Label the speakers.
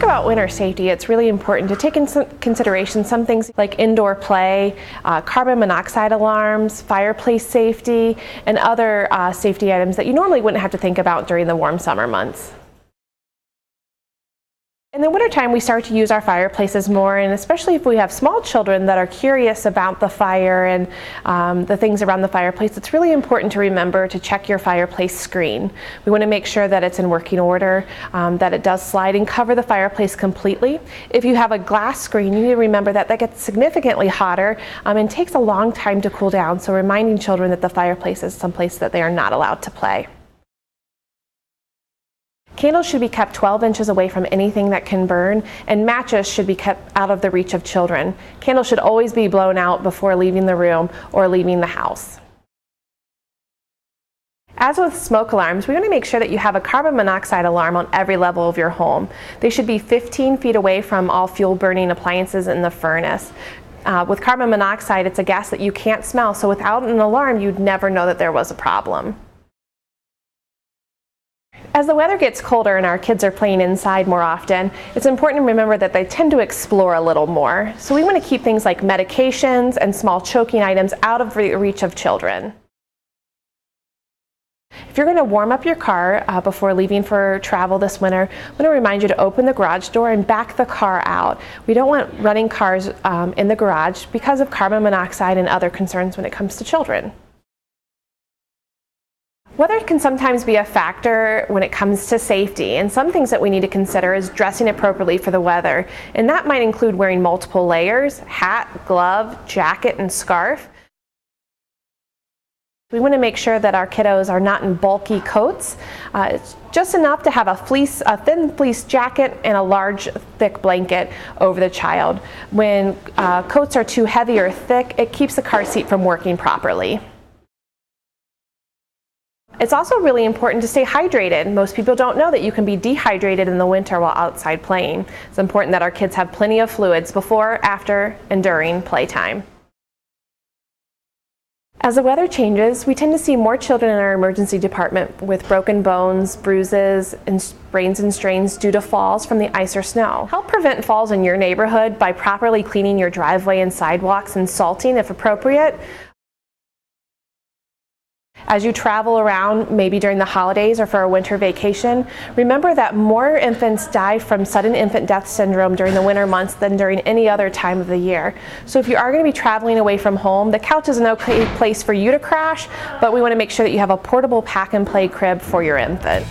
Speaker 1: about winter safety, it's really important to take into consideration some things like indoor play, carbon monoxide alarms, fireplace safety, and other safety items that you normally wouldn't have to think about during the warm summer months. In the wintertime, we start to use our fireplaces more, and especially if we have small children that are curious about the fire and the things around the fireplace, it's really important to remember to check your fireplace screen. We want to make sure that it's in working order, that it does slide and cover the fireplace completely. If you have a glass screen, you need to remember that that gets significantly hotter and takes a long time to cool down, so reminding children that the fireplace is someplace that they are not allowed to play. Candles should be kept 12 inches away from anything that can burn, and matches should be kept out of the reach of children. Candles should always be blown out before leaving the room or leaving the house. As with smoke alarms, we want to make sure that you have a carbon monoxide alarm on every level of your home. They should be 15 feet away from all fuel burning appliances in the furnace. With carbon monoxide, it's a gas that you can't smell, so without an alarm, you'd never know that there was a problem. As the weather gets colder and our kids are playing inside more often, it's important to remember that they tend to explore a little more. So we want to keep things like medications and small choking items out of reach of children. If you're going to warm up your car before leaving for travel this winter, I want to remind you to open the garage door and back the car out. We don't want running cars in the garage because of carbon monoxide and other concerns when it comes to children. Weather can sometimes be a factor when it comes to safety, and some things that we need to consider is dressing appropriately for the weather, and that might include wearing multiple layers, hat, glove, jacket, and scarf. We want to make sure that our kiddos are not in bulky coats. It's just enough to have a thin fleece jacket and a large, thick blanket over the child. When coats are too heavy or thick, it keeps the car seat from working properly. It's also really important to stay hydrated. Most people don't know that you can be dehydrated in the winter while outside playing. It's important that our kids have plenty of fluids before, after, and during playtime. As the weather changes, we tend to see more children in our emergency department with broken bones, bruises, and sprains and strains due to falls from the ice or snow. Help prevent falls in your neighborhood by properly cleaning your driveway and sidewalks and salting if appropriate. As you travel around, maybe during the holidays or for a winter vacation, remember that more infants die from sudden infant death syndrome during the winter months than during any other time of the year. So if you are going to be traveling away from home, the couch is an okay place for you to crash, but we want to make sure that you have a portable pack and play crib for your infant.